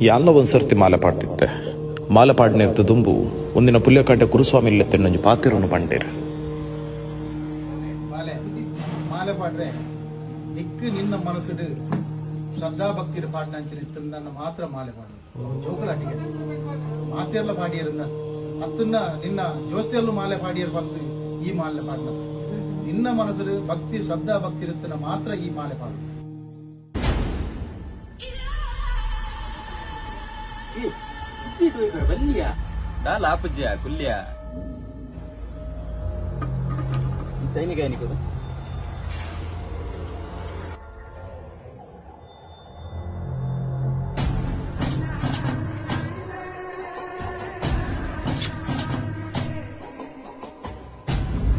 ಯಾನ್ಲ ಒಂದ್ಸರ್ತಿ ಮಾಲೆ ಪಾಡ್ತಿದ್ದೆ. ಮಾಲೆ ಪಾಡ್ನಿರ್ತ ದುಂಬು ಒಂದಿನ ಪುಲ್ಯಕಾಟೆ ಕುರುಸ್ವಾಮಿ ಇಲ್ಲೆತ್ತೆಣ್ಣೊಂಜಿ ಪಾತಿರನ್ನು ಪಂಡೇರು. ಮಾಲೆ ಪಾಡ್ರೆ ದಿಕ್ಕು ನಿನ್ನ ಮನಸ್ಸುಡು ಶ್ರದ್ಧಾ ಭಕ್ತಿಯ ಪಾಡ್ನಂಚಿನ ಮಾತ್ರ ಮಾಲೆ ಪಾಡು ಜೋಕಲಾಟಿಗೆ ಮಾತೆಲ್ಲ ಪಾಡಿಯರನ್ನ ಅತ್ತನ್ನ ನಿನ್ನ ಜೋಸ್ತಿಯಲ್ಲೂ ಮಾಲೆ ಪಾಡಿಯರು ಬಂದು ಈ ಮಾಲೆ ಪಾಡ್ನ ನಿನ್ನ ಮನಸ್ಸು ಭಕ್ತಿ ಶ್ರದ್ಧಾ ಭಕ್ತಿ ಇರುತ್ತನ ಮಾತ್ರ ಈ ಮಾಲೆ ಪಾಡು. ಬಲ್ಲಿಯ ಲಾಪಜ್ಯ ಕುಲ್ಯ ಚೈನಿಗಾಯನಿಕದು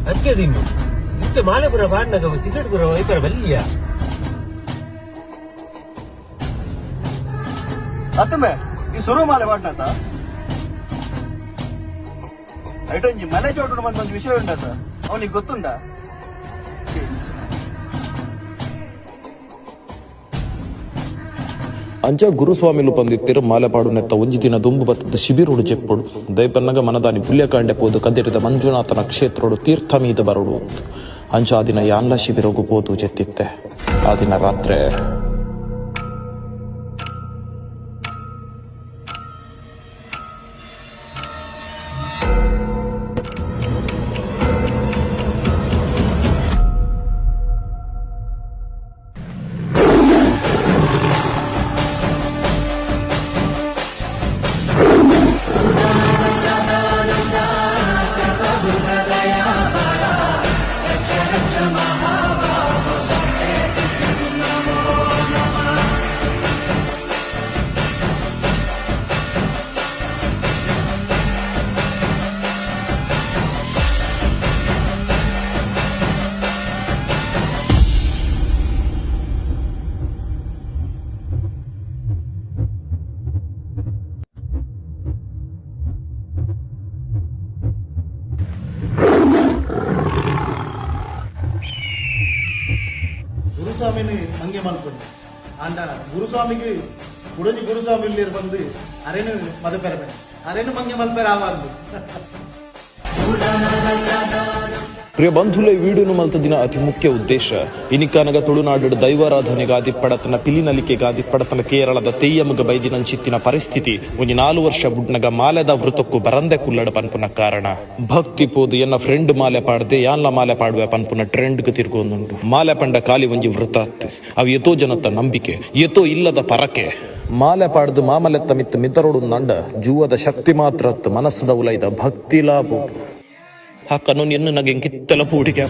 ಅದಕ್ಕೆ ತಿನ್ನು ಮತ್ತೆ ಮಾಲೆಪುರ ಬಾಂಡಗ ಸಿಗರೇಟ್ ಪುರ ವೈಪರ ಬಲ್ಲಿಯ ಅತ್ತಮೆ ಈ ಸುರು ಮಾಲೆ ಬಾಟ್ನಾತ ಐಟೊಂಜಿ ಮಲೆ ಚೋಟು ಒಂದು ವಿಷಯ ಉಂಡಾತ ಅವನಿಗೆ ಗೊತ್ತುಂಡ ಅಂಚ ಗುರುಸ್ವಾಮಿಲು ಬಂದಿತ್ತಿರ ಮಾಲೆ ಪಾಡು ನೆತ್ತ ಒಂಜಿ ದಿನ ದುಂಬು ಬತ್ತದ ಶಿಬಿರೋಡು ಚೆಕ್ಪಡು ದೈಪನ್ನಗ ಮನದಾನಿ ಪುಲ್ಯಕಾಂಡೆ ಪೋದು ಕದಿರಿದ ಮಂಜುನಾಥನ ಕ್ಷೇತ್ರೋಡು ತೀರ್ಥ ಮೀದ ಬರೋಡು ಅಂಚ ಆ ದಿನ ಯಾನ್ಲ ಶಿಬಿರೋಗು ಪೋದು ಚೆತ್ತಿತ್ತೆ. ಆ ದಿನ ರಾತ್ರಿ ಗುರುಸ್ವಾಮಿನ ಹಂಗೆ ಮಲ್ಕೊಂಡು ಅಂಡ ಗುರುಸ್ವಾಮಿಗೆ ಉಡಂಜಿ ಗುರುಸ್ವಾಮಿ ಇಲ್ಲಿ ಬಂದು ಅರೇನು ಮದಪೆರಬೇಡ ಅರೇನು ಮಂಗೆ ಮಲ್ಪೆರ ಆವಾರ್ದು. ಪ್ರಿಯ ಬಂಧುಲೆ ವೀಡಿಯೋನು ಮಲ್ತ ದಿನ ಅತಿ ಮುಖ್ಯ ಉದ್ದೇಶ ಇನಿಕಾನಗ ತುಳುನಾಡು ದೈವಾರಾಧನೆಗಾದಿ ಪಡತನ ಪಿಲಿನಲಿಕೆಗಾದಿ ಪಡತನ ಕೇರಳದ ತೆಯ್ಯಮಗ ಬೈದಿನಂಚಿತ್ತಿನ ಪರಿಸ್ಥಿತಿ ಒಂಜಿ 4 ವರ್ಷ ಬುಡ್ನಗ ಮಾಲೆದ ವೃತಕ್ಕೂ ಬರಂದೆ ಕುಲ್ಲಡ ಪನ್ಪುನ ಕಾರಣ ಭಕ್ತಿ ಪೋದು ಎನ್ನ ಫ್ರೆಂಡ್ ಮಾಲೆ ಪಾಡ್ದೆ ಯಾನ್ಲ ಮಾಲೆ ಪಾಡುವೆ ಪನ್ಪುನ ಟ್ರೆಂಡ್ಗೆ ತಿರ್ಗೊಂದುಂಟು. ಮಾಲೆ ಪಂಡ ಖಾಲಿ ಒಂಜಿ ವೃತ ಅತ್ತು ಅವು ಎತೋ ಜನತ ನಂಬಿಕೆ ಎತೋ ಇಲ್ಲದ ಪರಕೆ. ಮಾಲೆ ಪಾಡ್ದು ಮಾಮಲೆತ್ತ ಮಿತ್ತ ಮಿತರೋಡು ನಂಡ ಜೂವದ ಶಕ್ತಿ ಮಾತ್ರ ಮನಸ್ಸದ ಉಲೈದ ಭಕ್ತಿ ಲಾಭ ಹಾಕನ್ನು ಎನ್ನು ನಗೆ ಕಿತ್ತಲ ಪೂಡಿಗೆ